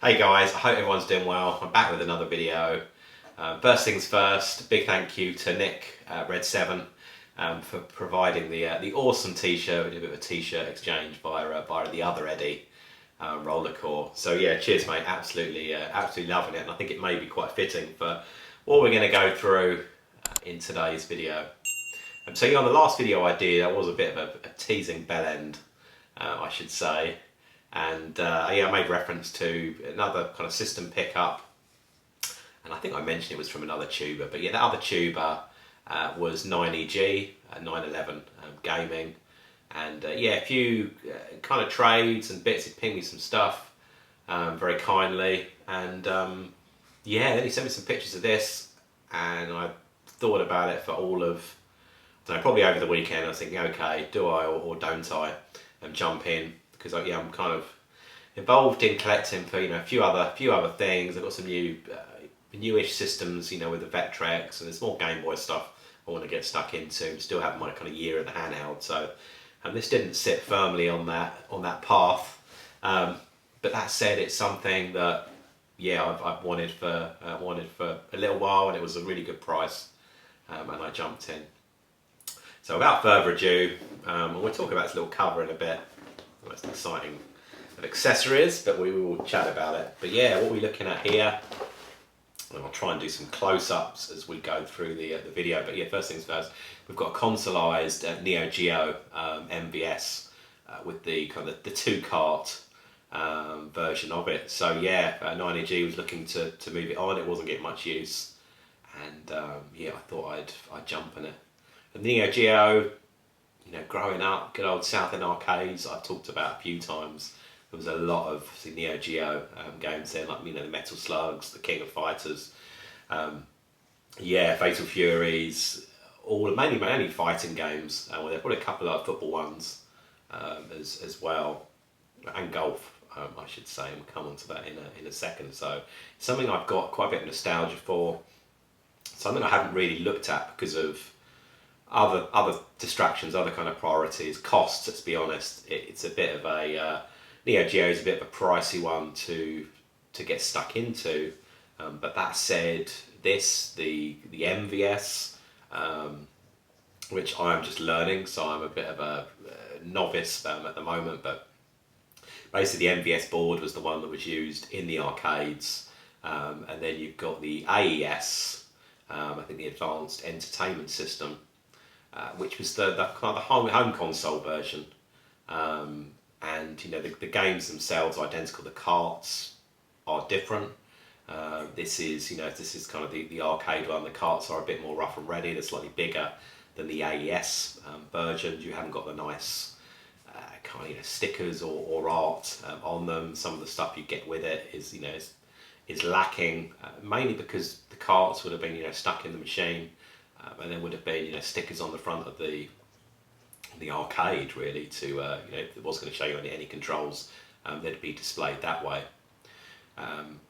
Hey guys, I hope everyone's doing well. I'm back with another video. First things first, big thank you to Nick at Red 7 for providing the awesome t-shirt. We did a bit of a t-shirt exchange via the other Eddie Rollercore. So yeah, cheers mate, absolutely loving it, and I think it may be quite fitting for what we're going to go through in today's video. So yeah, on the last video I did, that was a bit of a teasing bell end, I should say. And yeah, I made reference to another kind of system pickup, and I think I mentioned it was from another tuber, but yeah, that other tuber was 9EG, 911 Gaming, and yeah, a few kind of trades and bits. He pinged me some stuff very kindly, and yeah, then he sent me some pictures of this, and I thought about it for all of, I don't know, probably over the weekend. I was thinking, okay, do I or don't I jump in? Because yeah, I'm kind of involved in collecting for a few other things. I've got some newish systems, with the Vectrex, and there's more Game Boy stuff I want to get stuck into. Still have my kind of year of the handheld, so this didn't sit firmly on that path. But that said, it's something that yeah I've wanted for a little while, and it was a really good price, and I jumped in. So without further ado, we'll talk about this little cover in a bit. Well, it's exciting of accessories, but we will chat about it. But yeah, what we're looking at here, and I'll try and do some close-ups as we go through the video. But yeah, first things first, we've got a consoleized NEO GEO MVS with the kind of the two-cart version of it. So yeah, 9EG was looking to move it on. It wasn't getting much use, and yeah, I thought I'd jump on it. The NEO GEO, growing up, good old Southend arcades, I've talked about a few times. There was a lot of Neo Geo games there, like the Metal Slugs, the King of Fighters, yeah, Fatal Furies, mainly fighting games. Well, there are probably a couple of football ones as well, and golf, I should say. And we'll come on to that in a second. So something I've got quite a bit of nostalgia for. Something I haven't really looked at because of other distractions, other kind of priorities, costs. Let's be honest, it's a bit of a Neo Geo is a bit of a pricey one to get stuck into. But that said, the MVS, which I'm just learning, so I'm a bit of a novice at the moment. But basically, the MVS board was the one that was used in the arcades, and then you've got the AES, I think the Advanced Entertainment System. Which was the kind of the home console version, and the games themselves are identical. The carts are different. This is kind of the arcade one. The carts are a bit more rough and ready. They're slightly bigger than the AES versions. You haven't got the nice kind of stickers or art on them. Some of the stuff you get with it is lacking, mainly because the carts would have been stuck in the machine. And there would have been stickers on the front of the arcade, really, to if it was going to show you any controls, they'd be displayed that way.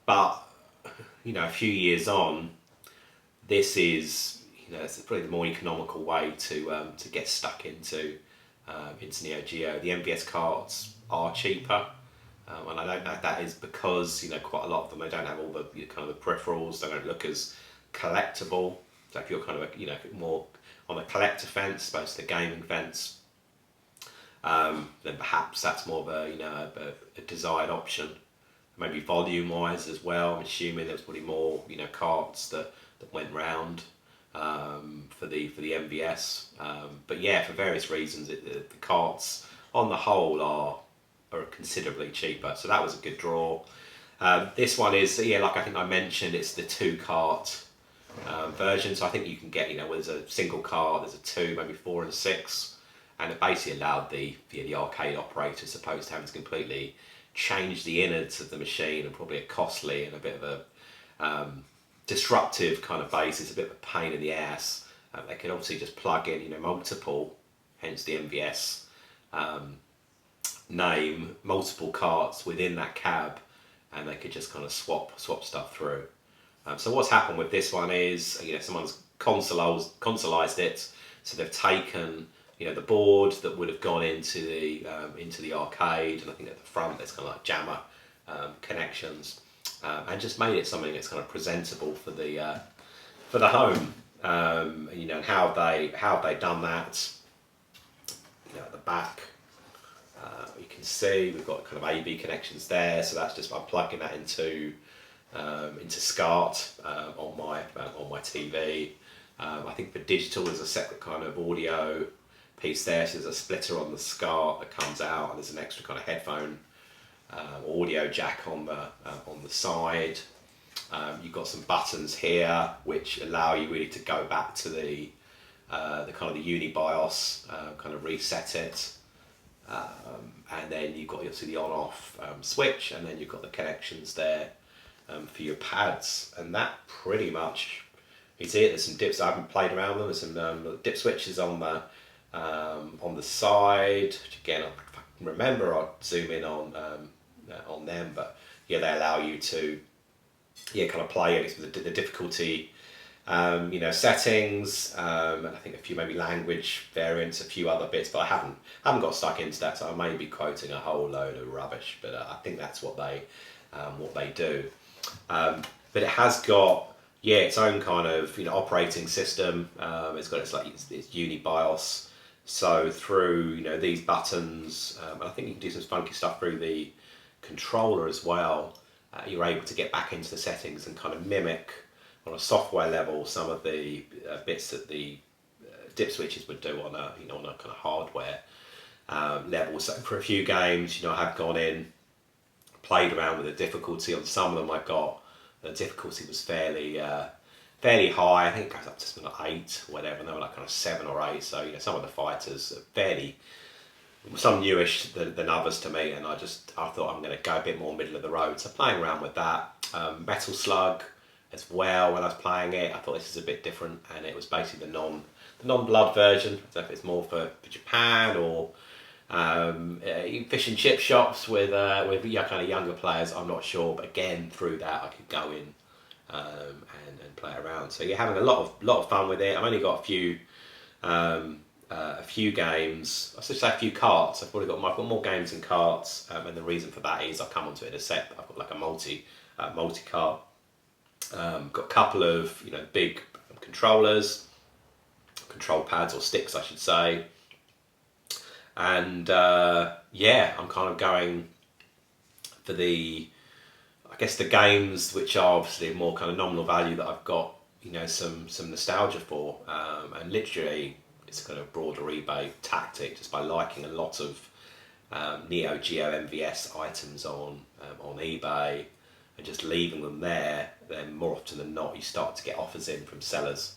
But a few years on, this is it's probably the more economical way to get stuck into Neo Geo. The MVS carts are cheaper, and I don't know if that is because quite a lot of them, they don't have all the kind of the peripherals. They don't look as collectible. So if you're kind of more on the collector fence, opposed to the gaming fence, then perhaps that's more of a desired option. Maybe volume wise as well. I'm assuming there was probably more carts that went round for the MVS. But yeah, for various reasons, the carts on the whole are considerably cheaper. So that was a good draw. This one is like I think I mentioned, it's the two cart version. So I think you can get there's a single cart, there's a 2, maybe 4 and 6, and it basically allowed the arcade operator, as opposed to having to completely change the innards of the machine, and probably a costly and a bit of a disruptive kind of basis, a bit of a pain in the ass. They could obviously just plug in multiple, hence the MVS name, multiple carts within that cab, and they could just kind of swap stuff through. So what's happened with this one is someone's consoleized it, so they've taken the board that would have gone into the arcade, and I think at the front there's kind of like jammer connections, and just made it something that's kind of presentable for the home. You know, and how they've done that. You know, at the back, you can see we've got kind of A/B connections there. So that's just I'm plugging that into SCART on my TV. I think for digital there's a separate kind of audio piece there. So there's a splitter on the SCART that comes out, and there's an extra kind of headphone audio jack on the side. You've got some buttons here which allow you really to go back to the kind of the UniBIOS, kind of reset it, and then you've got obviously the on-off switch, and then you've got the connections there for your pads, and that pretty much is it. There's some dips. I haven't played around with them. There's some dip switches on the side. Which again, if I can remember, I'll zoom in on them, but yeah, they allow you to kind of play, I guess, with the difficulty. You know, settings, and I think a few maybe language variants, a few other bits, but I haven't got stuck into that, so I may be quoting a whole load of rubbish, but I think that's what they do. But it has got its own kind of operating system. It's got its UniBIOS, so through these buttons, and I think you can do some funky stuff through the controller as well. You're able to get back into the settings and kind of mimic on a software level some of the bits that the dip switches would do on a on a kind of hardware level. So for a few games, I have gone in, played around with the difficulty. On some of them, I got the difficulty was fairly high. I think it goes up to something like 8 or whatever, and they were like kind of 7 or 8. So some of the fighters are fairly, some newish than others to me, and I thought I'm going to go a bit more middle of the road. So playing around with that, Metal Slug as well. When I was playing it, I thought this is a bit different, and it was basically the non-blood version. I don't know if it's more for Japan or fish and chip shops with kind of younger players. I'm not sure, but again, through that I could go in and play around. So you're having a lot of fun with it. I've only got a few games. I should say a few carts. I've got more games than carts, and the reason for that is I'll come onto it in a sec. I've got like a multi cart. Got a couple of big controllers, control pads or sticks, I should say, and I'm kind of going for the games which are obviously more kind of nominal value that I've got some nostalgia for, and literally it's kind of broader eBay tactic, just by liking a lot of NEO GEO MVS items on eBay and just leaving them there. Then more often than not you start to get offers in from sellers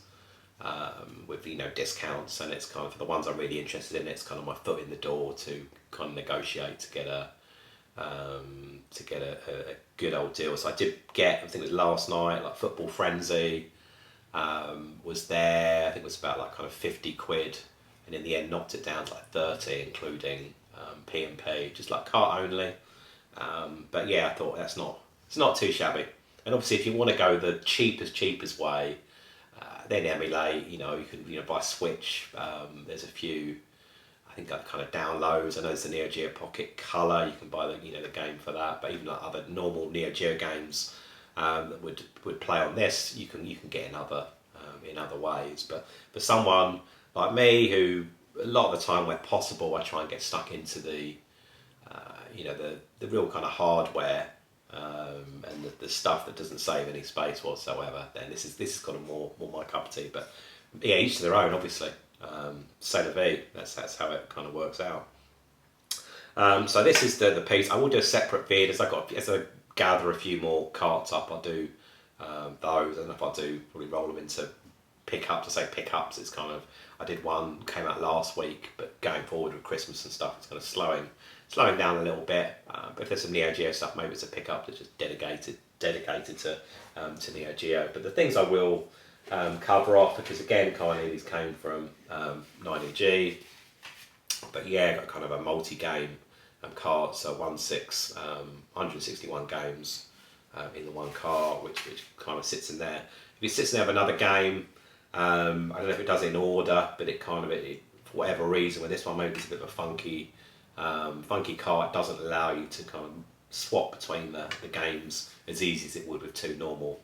with discounts, and it's kind of for the ones I'm really interested in, it's kind of my foot in the door to kind of negotiate to get a good old deal. So I did get, I think it was last night, like Football Frenzy was there. I think it was about like kind of 50 quid, and in the end knocked it down to like 30, including P&P, just like cart only. But yeah, I thought it's not too shabby. And obviously if you want to go the cheapest way, then emulate, you can buy Switch. There's a few, I think I've kind of downloads. I know there's the Neo Geo Pocket Color. You can buy the the game for that. But even like other normal Neo Geo games that would play on this, you can get in other ways. But for someone like me who a lot of the time where possible, I try and get stuck into the the real kind of hardware and the stuff that doesn't save any space whatsoever, then this is kind of more my cup of tea. But yeah, each to their own, obviously. C'est la vie. That's how it kind of works out. So this is the piece. I will do a separate vid as I gather a few more carts up. I'll do those, and if I do, probably roll them into pickups. I say pickups. It's kind of, I did one came out last week, but going forward with Christmas and stuff, it's kind of slowing down a little bit. But if there's some Neo Geo stuff, maybe it's a pickup that's just dedicated to Neo Geo. But the things I will cover off, because again, kind of these came from 90G. But yeah, got kind of a multi-game cart, so 161 games in the one cart, which kind of sits in there. If it sits in there with another game, I don't know if it does it in order, but it kind of, for whatever reason, with this one maybe it's a bit of a funky cart, it doesn't allow you to kind of swap between the games as easy as it would with two normal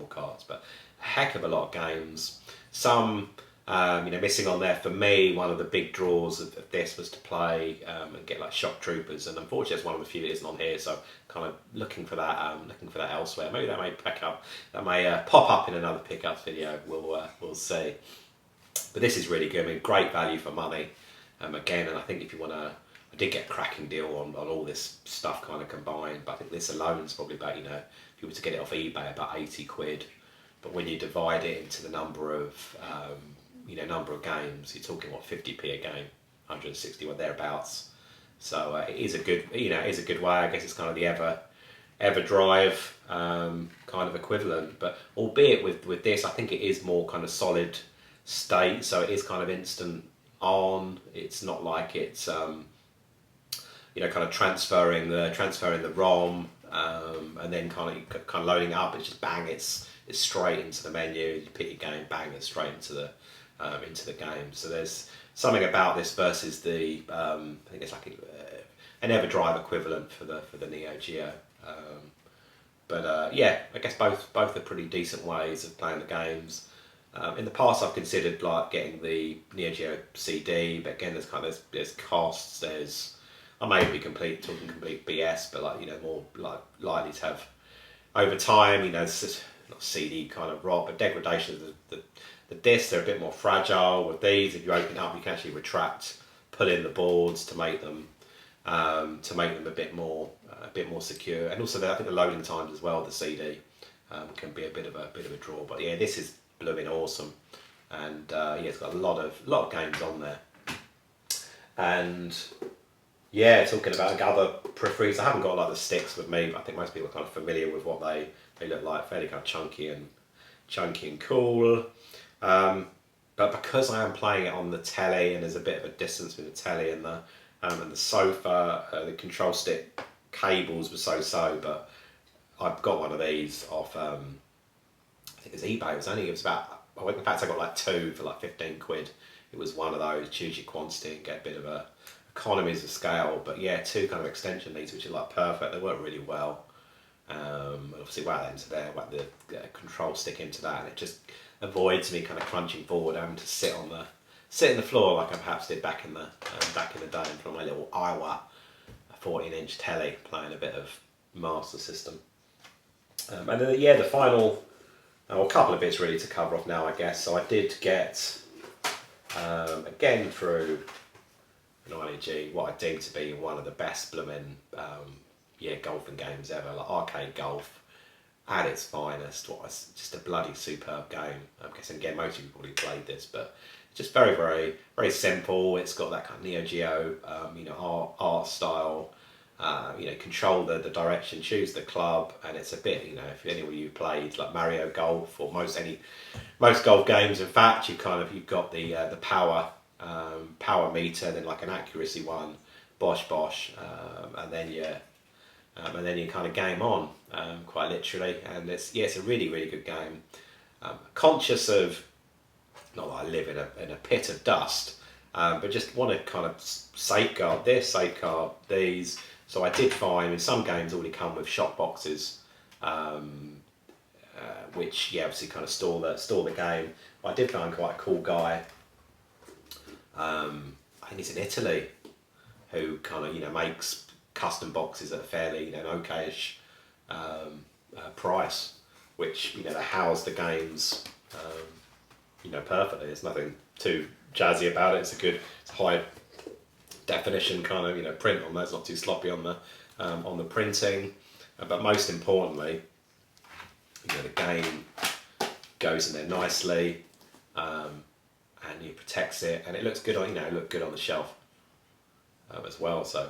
cards. But a heck of a lot of games. Some missing on there for me. One of the big draws of this was to play and get like Shock Troopers, and unfortunately it's one of the few that isn't on here. So kind of looking for that elsewhere. Maybe that may pop up in another pickups video. We'll see. But this is really good. I mean, great value for money. Again, and I think if you want to, I did get a cracking deal on all this stuff kind of combined. But I think this alone is probably about, if you were to get it off eBay, about 80 quid. But when you divide it into the number of games, you're talking 50p a game, 160 or thereabouts. So it is a good, way. I guess it's kind of the EverDrive kind of equivalent. But albeit with this, I think it is more kind of solid state. So it is kind of instant on. It's not like it's kind of transferring the ROM and then kind of loading it up. It's just bang. It's straight into the menu. You pick your game, bang, it's straight into the game. So there's something about this versus the I think it's like an EverDrive equivalent for the Neo Geo. I guess both are pretty decent ways of playing the games. In the past, I've considered like getting the Neo Geo CD, but again, there's costs. I may be talking complete BS, but more like likely to have over time. It's just not CD kind of rot, but degradation of the discs. They're a bit more fragile. With these, if you open it up, you can actually retract, pull in the boards to make them a bit more secure. And also, I think the loading times as well. The CD can be a bit of a draw. But yeah, this is blooming awesome, and it's got a lot of games on there. And yeah, talking about other peripherals, I haven't got like the sticks with me, but I think most people are kind of familiar with what they look like, fairly kind of chunky and cool. But because I am playing it on the telly, and there's a bit of a distance between the telly and the sofa, the control stick cables were so. But I've got one of these off. I think it was eBay. In fact, I got like two for like 15 quid. It was one of those. Choose your quantity and get a bit of economies of scale. But yeah, two kind of extension leads, which are like perfect. They work really well. Obviously whack that into there, whack the control stick into that, and it just avoids me kind of crunching forward, having to sit in the floor like I perhaps did back in the day in front of my little Iowa 14-inch telly, playing a bit of Master System. And then the final, a couple of bits really to cover off now, I guess. So I did get again through an NEO what I deem to be one of the best blooming golfing games ever, like arcade golf at its finest. Just a bloody superb game. I'm guessing again most of you probably played this, but it's just very, very, very simple. It's got that kind of Neo Geo art style. Control the direction, choose the club, and it's a bit, if any of you played like Mario Golf or most golf games, in fact, you've got the power meter, then like an accuracy one, bosh, and then you kind of game on, quite literally. And it's a really, really good game. Conscious of, not that I live in a pit of dust, but just want to kind of safeguard these. So I did find some games already come with shock boxes, which obviously kind of store the game. But I did find quite a cool guy. I think he's in Italy, who kind of makes custom boxes at a fairly an okayish price, which they house the games perfectly. There's nothing too jazzy about it. It's a high definition kind of print on there. It's not too sloppy on the printing, but most importantly, the game goes in there nicely, and it protects it, and it looks good on the shelf as well. So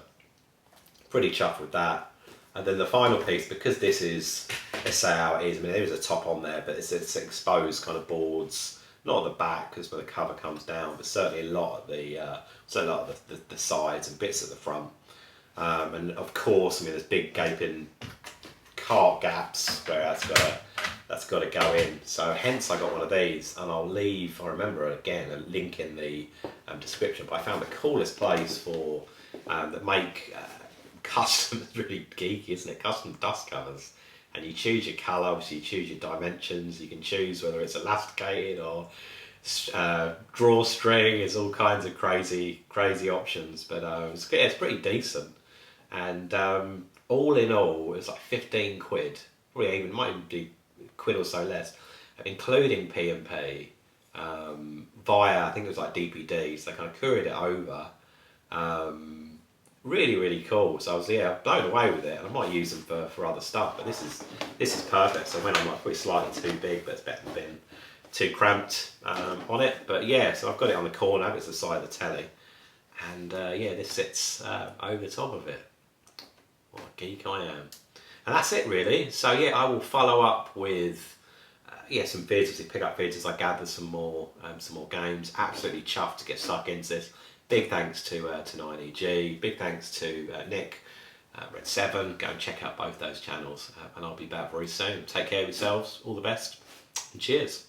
pretty chuffed with that. And then the final piece, because this is, let's say how it is. I mean, there is a top on there, but it's exposed kind of boards. Not at the back, because where the cover comes down, but certainly a lot of the sides and bits at the front. And of course, I mean, there's big gaping cart gaps where that's got to go in. So hence I got one of these, and I'll leave, I remember again, a link in the description. But I found the coolest place for that make custom, it's really geeky, isn't it? Custom dust covers. And you choose your colour, obviously you choose your dimensions, you can choose whether it's elasticated or drawstring. It's all kinds of crazy options, but it's pretty decent. And all in all, it's like 15 quid, probably might even be quid or so less, including P&P, via, I think it was like DPD, so they kind of couriered it over. Really cool. So I was blown away with it, and I might use them for other stuff. But this is perfect. So when I'm like probably slightly too big, but it's better than being too cramped on it. But yeah, so I've got it on the corner. It's the side of the telly, and this sits over the top of it. What a geek I am. And that's it really. So yeah, I will follow up with some vids, pick up vids as I gather some more games. Absolutely chuffed to get stuck into this. Big thanks to NEO. Big thanks to Nick, Red 7. Go and check out both those channels, and I'll be back very soon. Take care of yourselves. All the best, and cheers.